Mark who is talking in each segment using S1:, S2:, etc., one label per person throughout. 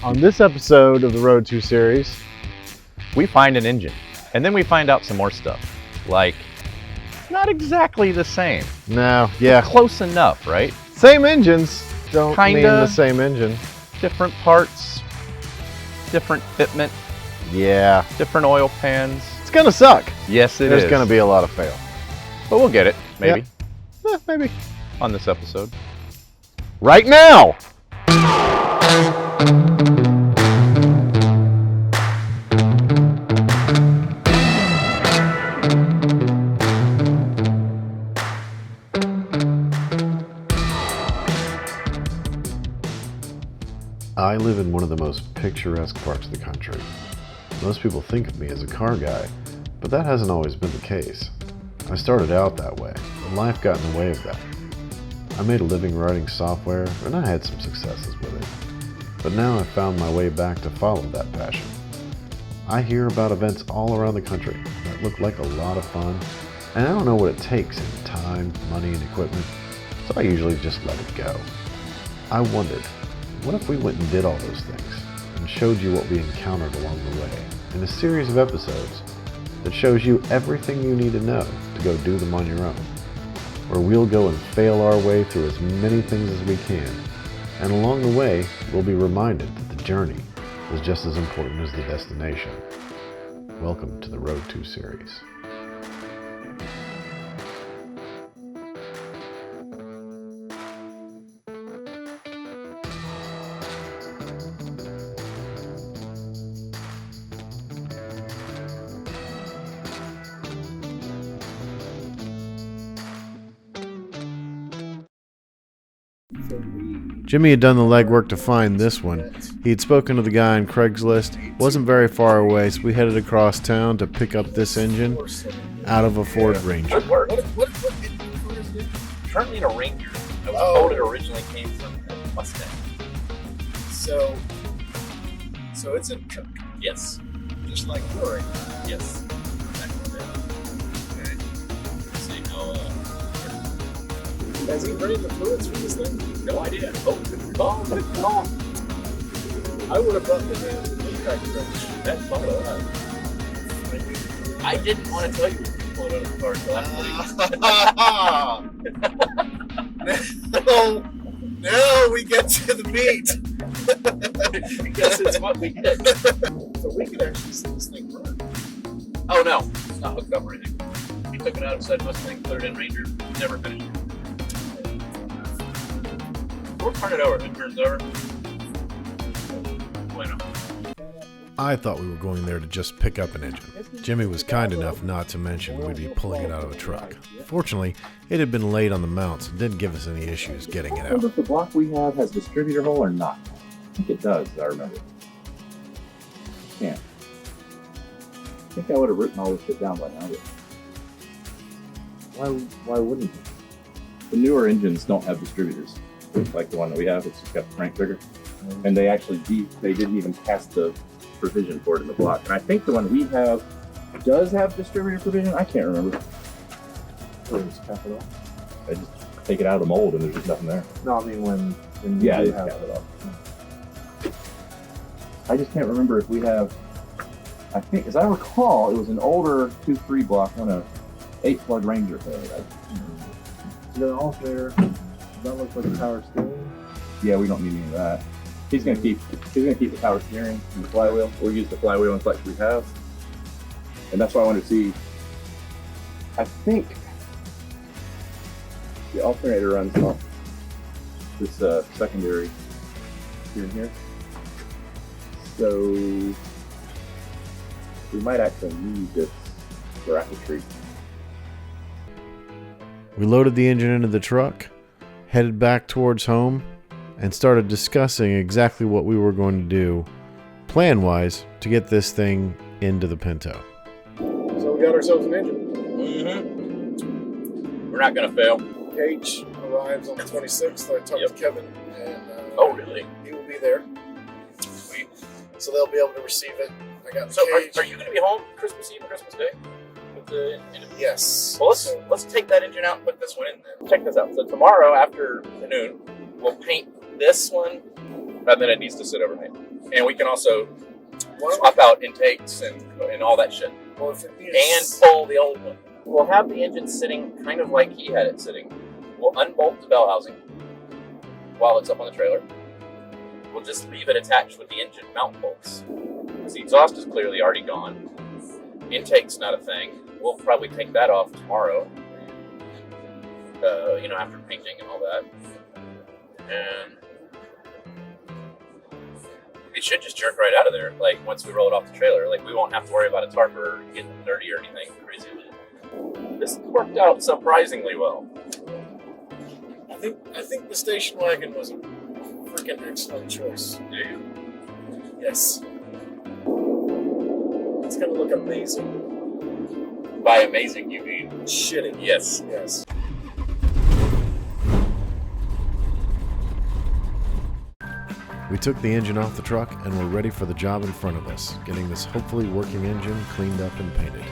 S1: On this episode of the Road to series,
S2: we find an engine, and then we find out some more stuff. Like, not exactly the same.
S1: no, yeah,
S2: Close enough, right?
S1: same engines don't mean
S2: Kinda.
S1: the same engine.
S2: Different parts, different fitment,
S1: Yeah,
S2: different oil pans.
S1: it's gonna suck.
S2: Yes, it
S1: There's
S2: is.
S1: gonna be a lot of fail.
S2: But we'll get it, maybe,
S1: Maybe.
S2: on this episode.
S1: Right now! I live in one of the most picturesque parts of the country. Most people think of me as a car guy, but that hasn't always been the case. I started out that way, and life got in the way of that. I made a living writing software, and I had some successes with it. But now I've found my way back to follow that passion. I hear about events all around the country that look like a lot of fun, and I don't know what it takes in time, money, and equipment, so I usually just let it go. I wondered, what if we went and did all those things and showed you what we encountered along the way in a series of episodes that shows you everything you need to know to go do them on your own, where we'll go and fail our way through as many things as we can, and along the way we'll be reminded that the journey is just as important as the destination. Welcome to the Road to series. Jimmy had done the legwork to find this one. He had spoken to the guy on Craigslist, wasn't very far away, so we headed across town to pick up this engine out of a Ford Ranger.
S3: What is it? Currently in a Ranger. I was told it originally came from a Mustang.
S4: So it's a truck,
S3: Yes.
S4: just like your Ranger.
S3: Yes.
S4: Okay.
S3: See how,
S4: Has he drained the fluids from this thing?
S3: no idea. Oh, good call. Good call.
S4: I would have brought the impact wrench.
S3: That's fun. I didn't want to tell you to pull it out of the car until after
S4: No, we get to the meat.
S3: because it's what we did.
S4: So we can actually see this thing run.
S3: Oh, no. It's not hooked up or anything. He took it out of said Mustang, put it in Ranger, never finished it. We'll turn it over. If it turns over, bueno.
S1: I thought we were going there to just pick up an engine. Jimmy was kind enough not to mention we'd be pulling it out of a truck. Fortunately, it had been laid on the mounts and didn't give us any issues getting it
S5: I wonder
S1: out.
S5: if the block we have has distributor hole or not. I think it does, as I remember. Can't. I think I would have written all this shit down by now, but why wouldn't it? The newer engines don't have distributors, like the one that we have. It's just got the crank trigger. And they actually they didn't even cast the provision for it in the block. And I think the one we have does have distributor provision. I can't remember.
S6: Or just cap it off?
S5: I just take it out of the mold and there's just nothing there.
S6: No, I mean when
S5: Yeah,
S6: you
S5: I
S6: have
S5: cap it off. I just can't remember if we have. I think, as I recall, it was an older 2-3 block on a 8-plug Ranger head.
S6: the alternator. Does that look like a power steering?
S5: Yeah, we don't need any of that. He's gonna keep the power steering and the flywheel. We'll use the flywheel and clutch we have, and that's why I wanted to see. I think the alternator runs off this secondary here and here, so we might actually need this bracketry.
S1: We loaded the engine into the truck, headed back towards home, and started discussing exactly what we were going to do, plan-wise, to get this thing into the Pinto.
S4: So we got ourselves an engine.
S3: Mm-hmm. We're not gonna fail.
S4: Cage arrives on the 26th. I talked to Kevin, and
S3: Oh, really?
S4: he will be there.
S3: Sweet.
S4: So they'll be able to receive it. I got the
S3: So
S4: cage.
S3: are you gonna be home Christmas Eve and Christmas Day? With the
S4: Yes.
S3: Well, let's take that engine out and put this one in then. Check this out. So tomorrow after noon, we'll paint this one, and then it needs to sit overnight. And we can also swap out intakes and all that shit.
S4: Well, if it
S3: And
S4: is,
S3: pull the old one. We'll have the engine sitting kind of like he had it sitting. We'll unbolt the bell housing while it's up on the trailer. We'll just leave it attached with the engine mount bolts. Because the exhaust is clearly already gone. Intake's not a thing. We'll probably take that off tomorrow. After painting and all that. And it should just jerk right out of there, like once we roll it off the trailer. Like we won't have to worry about a tarper getting dirty or anything crazy. This worked out surprisingly well.
S4: I think the station wagon was a freaking excellent choice.
S3: Do you?
S4: Yes. It's gonna look amazing.
S3: By amazing, you mean
S4: Shitting.
S3: yes.
S4: Yes.
S1: We took the engine off the truck and we're ready for the job in front of us, getting this hopefully working engine cleaned up and painted.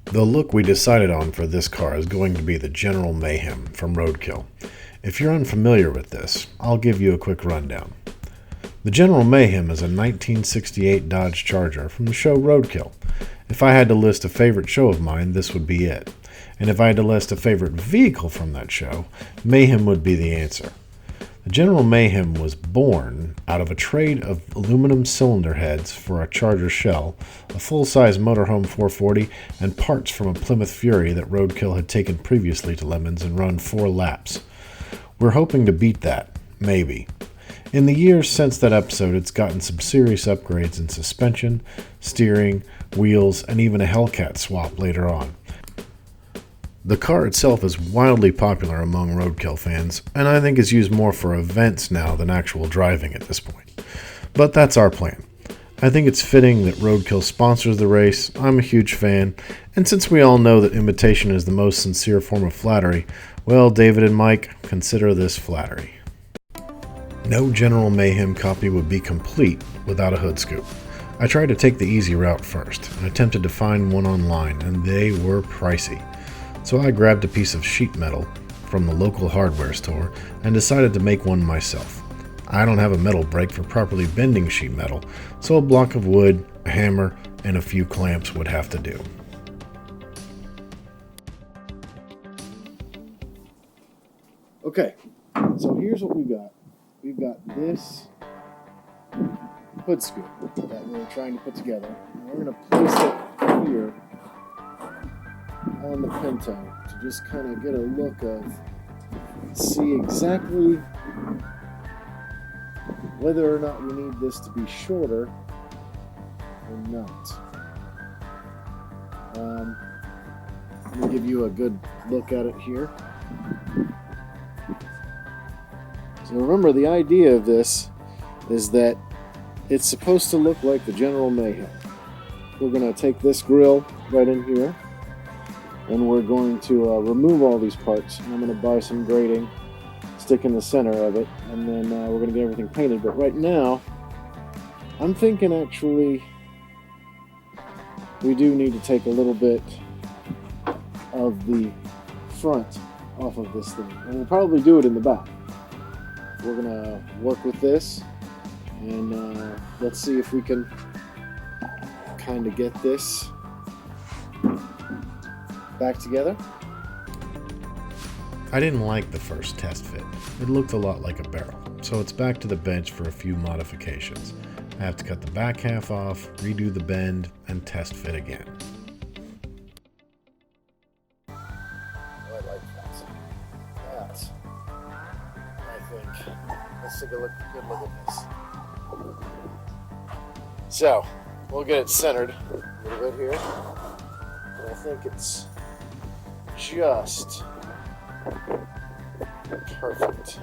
S1: The look we decided on for this car is going to be the General Mayhem from Roadkill. If you're unfamiliar with this, I'll give you a quick rundown. The General Mayhem is a 1968 Dodge Charger from the show Roadkill. If I had to list a favorite show of mine, this would be it. And if I had to list a favorite vehicle from that show, Mayhem would be the answer. The General Mayhem was born out of a trade of aluminum cylinder heads for a Charger shell, a full-size motorhome 440, and parts from a Plymouth Fury that Roadkill had taken previously to Lemons and run 4 laps. We're hoping to beat that, maybe. In the years since that episode, it's gotten some serious upgrades in suspension, steering, wheels, and even a Hellcat swap later on. The car itself is wildly popular among Roadkill fans, and I think is used more for events now than actual driving at this point. But that's our plan. I think it's fitting that Roadkill sponsors the race. I'm a huge fan, and since we all know that imitation is the most sincere form of flattery, well, David and Mike, consider this flattery. No General Mayhem copy would be complete without a hood scoop. I tried to take the easy route first, and attempted to find one online, and they were pricey. So I grabbed a piece of sheet metal from the local hardware store and decided to make one myself. I don't have a metal brake for properly bending sheet metal, so a block of wood, a hammer, and a few clamps would have to do.
S6: Okay, so here's what we've got. We've got this hood scoop that we're trying to put together. And we're going to place it here on the Pinto to just kind of get a look of, see exactly whether or not we need this to be shorter or not. Let me give you a good look at it here. So remember, the idea of this is that it's supposed to look like the General Mayhem. We're going to take this grill right in here, and we're going to remove all these parts. And I'm going to buy some grating, stick in the center of it, and then we're going to get everything painted. But right now, I'm thinking actually we do need to take a little bit of the front off of this thing. And we'll probably do it in the back. We're going to work with this and let's see if we can kind of get this back together.
S1: I didn't like the first test fit. It looked a lot like a barrel, so it's back to the bench for a few modifications. I have to cut the back half off, redo the bend, and test fit again.
S6: Oh, I like that. That, I think. Let's take a good look at this. So, we'll get it centered a little bit here. And I think it's just perfect.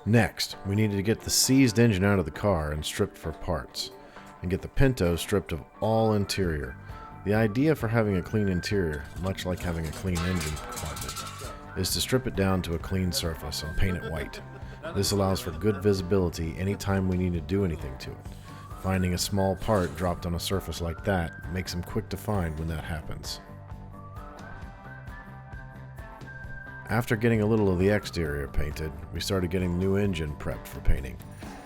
S1: Next, we needed to get the seized engine out of the car and stripped for parts, and get the Pinto stripped of all interior. The idea for having a clean interior, much like having a clean engine compartment, is to strip it down to a clean surface and paint it white. This allows for good visibility anytime we need to do anything to it. Finding a small part dropped on a surface like that makes them quick to find when that happens. After getting a little of the exterior painted, we started getting the new engine prepped for painting.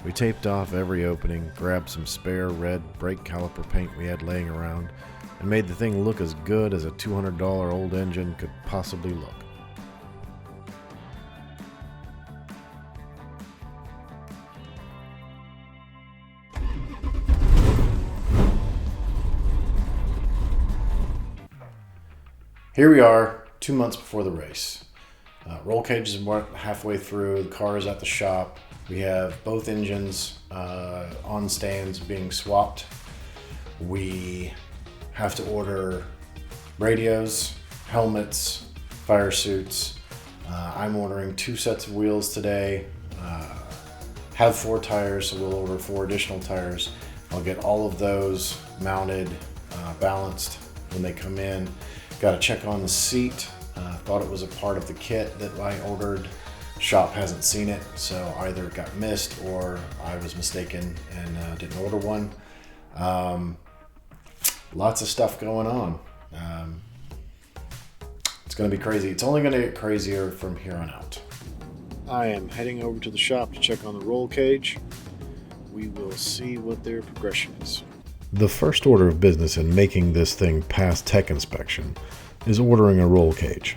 S1: We taped off every opening, grabbed some spare red brake caliper paint we had laying around, and made the thing look as good as a $200 old engine could possibly look. Here we are, 2 months before the race. Roll cage is about halfway through, the car is at the shop. We have both engines on stands being swapped. We have to order radios, helmets, fire suits. I'm ordering 2 sets of wheels today. Have 4 tires, so we'll order 4 additional tires. I'll get all of those mounted, balanced when they come in. Got to check on the seat. Thought it was a part of the kit that I ordered. Shop hasn't seen it, so either it got missed or I was mistaken and didn't order one. Lots of stuff going on. It's going to be crazy. It's only going to get crazier from here on out.
S6: I am heading over to the shop to check on the roll cage. We will see what their progression is.
S1: The first order of business in making this thing pass tech inspection is ordering a roll cage.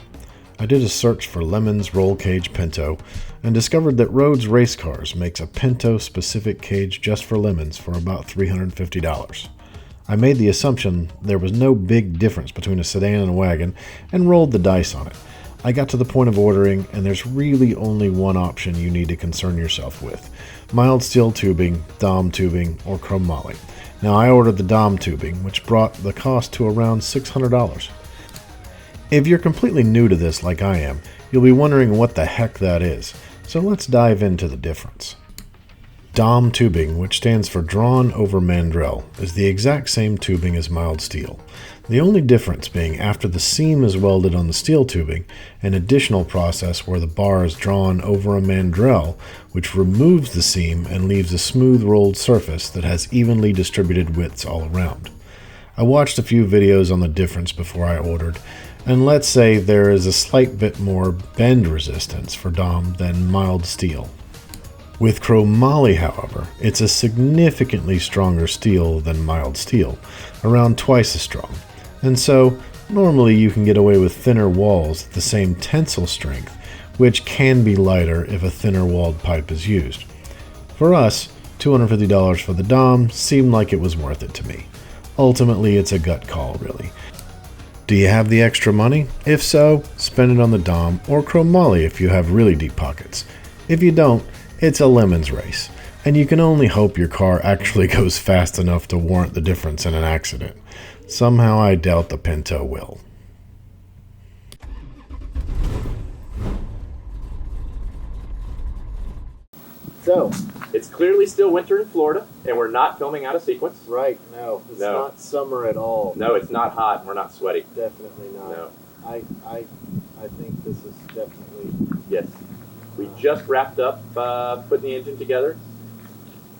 S1: I did a search for Lemon's roll cage Pinto and discovered that Rhodes Race Cars makes a Pinto specific cage just for Lemons for about $350. I made the assumption there was no big difference between a sedan and a wagon and rolled the dice on it. I got to the point of ordering, and there's really only one option you need to concern yourself with: mild steel tubing, Dom tubing, or chromoly. Now, I ordered the Dom tubing, which brought the cost to around $600. If you're completely new to this like I am, you'll be wondering what the heck that is, so let's dive into the difference. Dom tubing, which stands for drawn over mandrel, is the exact same tubing as mild steel. The only difference being after the seam is welded on the steel tubing, an additional process where the bar is drawn over a mandrel, which removes the seam and leaves a smooth rolled surface that has evenly distributed widths all around. I watched a few videos on the difference before I ordered, and let's say there is a slight bit more bend resistance for Dom than mild steel. With chromoly, however, it's a significantly stronger steel than mild steel, around twice as strong, and so normally you can get away with thinner walls at the same tensile strength, which can be lighter if a thinner walled pipe is used. For us, $250 for the Dom seemed like it was worth it to me. Ultimately, it's a gut call, really. Do you have the extra money? If so, spend it on the Dom or chromoly if you have really deep pockets. If you don't, it's a Lemons race, and you can only hope your car actually goes fast enough to warrant the difference in an accident. Somehow I doubt the Pinto will.
S3: So, it's clearly still winter in Florida, and we're not filming out of sequence.
S6: Right, no, it's
S3: No.
S6: not summer at all.
S3: No, it's not hot, and we're not sweaty.
S6: Definitely not.
S3: No.
S6: I think this is definitely...
S3: Yes. We just wrapped up putting the engine together.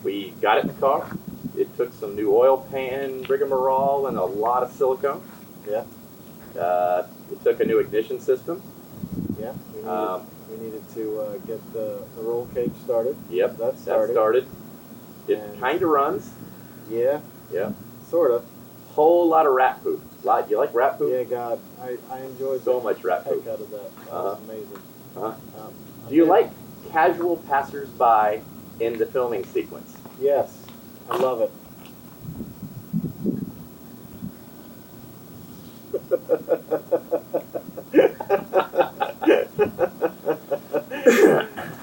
S3: We got it in the car. It took some new oil pan rigmarole and a lot of silicone.
S6: Yeah.
S3: It took a new ignition system.
S6: Yeah. we needed to get the roll cage started.
S5: Yep,
S6: That started.
S5: It
S6: And-
S5: kind of runs.
S6: Yeah.
S5: Yeah.
S6: Sort of.
S5: Whole lot of rat poop. You like rat poop?
S6: Yeah, God, I enjoyed
S5: So
S6: the
S5: much rat
S6: heck
S5: poop.
S6: out of that. That was amazing.
S5: Uh-huh.
S6: I
S5: Do you
S6: think-
S5: like casual passersby in the filming sequence?
S6: Yes, I love it.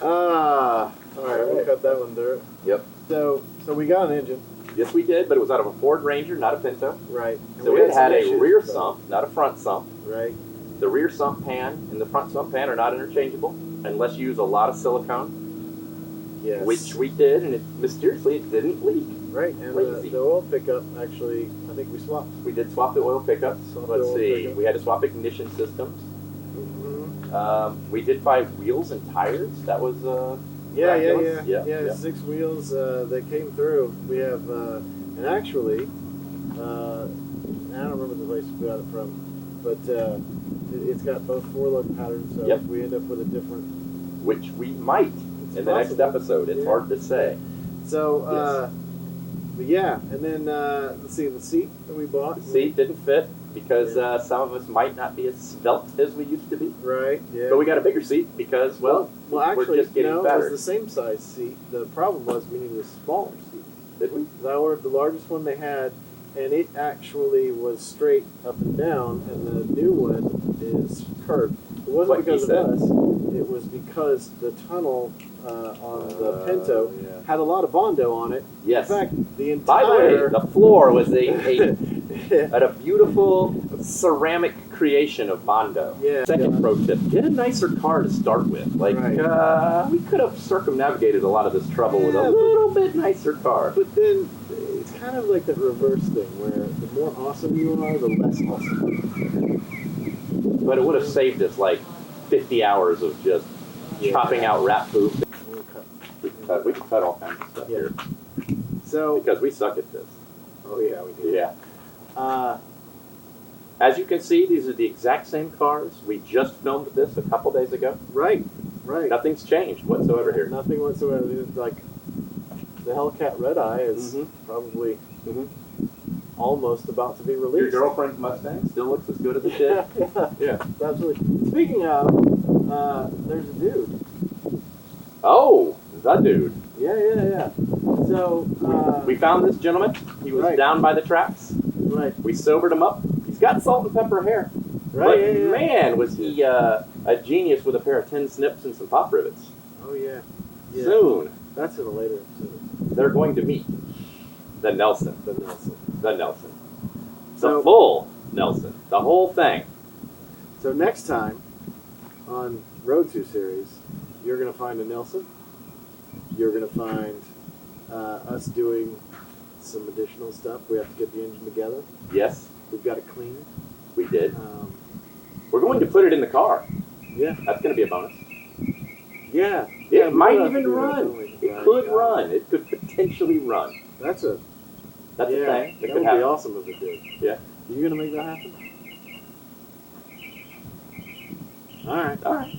S6: All right, we'll cut that one through.
S5: Yep.
S6: So we got an engine,
S5: Yes, we did, but it was out of a Ford Ranger, not a Pinto.
S6: right? And
S5: So
S6: we
S5: it had
S6: some
S5: a
S6: issues
S5: rear
S6: with that,
S5: sump, not a front sump.
S6: right?
S5: The rear sump pan and the front sump pan are not interchangeable unless you use a lot of silicone,
S6: Yes.
S5: which we did, and mysteriously it didn't leak.
S6: right, and
S5: lazy.
S6: the oil pickup actually, I think we swapped.
S5: We did swap the oil pickups.
S6: Swap the
S5: Let's
S6: oil
S5: see,
S6: pickup.
S5: we had to swap ignition systems.
S6: Mm-hmm.
S5: We did buy wheels and tires. That was
S6: Yeah,
S5: miraculous. Yeah.
S6: 6 wheels that came through. We have, and actually, I don't remember the place we got it from, but it's got both 4-lug patterns. So
S5: Yep.
S6: if we end up with a different,
S5: Which we might in the next
S6: possible.
S5: episode. It's
S6: Yeah.
S5: hard to say.
S6: so but yeah, and then let's see the seat that we bought.
S5: The seat didn't fit because some of us might not be as svelte as we used to be.
S6: Right. Yeah.
S5: But we got a bigger seat because, well,
S6: well, actually,
S5: we're just getting
S6: no, it
S5: better.
S6: was the same size seat. The problem was we needed a smaller seat.
S5: Did we?
S6: I ordered the largest one they had, and it actually was straight up and down, and the new one is curved. It wasn't
S5: Like
S6: because
S5: he
S6: of us. It was because the tunnel on the Pinto
S5: yeah.
S6: had a lot of Bondo on it.
S5: Yes.
S6: In fact, the
S5: By the way,
S6: entire
S5: the floor was a beautiful ceramic creation of Bondo.
S6: Yeah.
S5: Second pro tip: get a nicer car to start with. Like
S6: Right.
S5: we could have circumnavigated a lot of this trouble with a
S6: Yeah,
S5: little bit nicer car.
S6: But then it's kind of like the reverse thing, where the more awesome you are, the less awesome.
S5: But it would have saved us like 50 hours of just
S6: Yeah.
S5: chopping out rat poop.
S6: We'll cut.
S5: We could cut all kinds of stuff
S6: Yeah.
S5: here
S6: So,
S5: because we suck at this.
S6: oh yeah, we did.
S5: Yeah. As you can see, these are the exact same cars. We just filmed this a couple days ago.
S6: Right.
S5: Nothing's changed whatsoever here.
S6: Nothing whatsoever. It's like the Hellcat Red Eye is
S5: Mhm.
S6: probably
S5: Mhm.
S6: almost about to be
S5: Your
S6: released.
S5: girlfriend's Mustang still looks as good as it did. Yeah.
S6: Absolutely. Speaking of, there's a dude.
S5: Oh, the dude.
S6: Yeah. So,
S5: We found this gentleman. He was
S6: Right.
S5: down by the tracks.
S6: right,
S5: We sobered him up. He's got salt and pepper hair.
S6: right,
S5: But
S6: yeah.
S5: man, was he a genius with a pair of tin snips and some pop rivets.
S6: Oh yeah. Yeah.
S5: Soon,
S6: That's in a later episode.
S5: they're going to meet the Nelson.
S6: The Nelson.
S5: The Nelson. The
S6: So-
S5: full Nelson. The whole thing.
S6: So next time on Road 2 series, you're gonna find a Nelson. You're gonna find us doing some additional stuff. We have to get the engine together.
S5: Yes,
S6: We've got it cleaned.
S5: we did.
S6: We're
S5: We're going to put it in the car.
S6: Yeah.
S5: That's going to be a bonus.
S6: Yeah.
S5: It might
S6: we'll have to
S5: even
S6: do that,
S5: run.
S6: don't we?
S5: It
S6: Right,
S5: could
S6: got
S5: run. It could potentially run.
S6: That's a
S5: That's
S6: yeah,
S5: a thing. It
S6: that
S5: could
S6: would
S5: happen.
S6: be awesome if it did.
S5: Yeah.
S6: You gonna make that happen? All right.
S5: All right.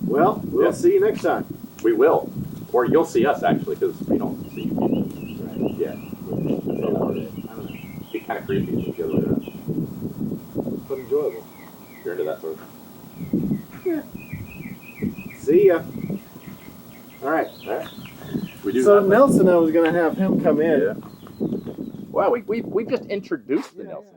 S6: Well, we'll
S5: Yeah.
S6: see you next time.
S5: We will. Or you'll see us, actually, because we don't see you.
S6: Right.
S5: Yeah.
S6: I don't know.
S5: It'd be kind of creepy if you go like that.
S6: But enjoyable.
S5: If you're into that sort of thing.
S6: See ya. All right.
S5: All right. We do
S6: So
S5: that.
S6: Nelson, I was gonna have him come in.
S5: Yeah. Well, we just introduced the Nelson.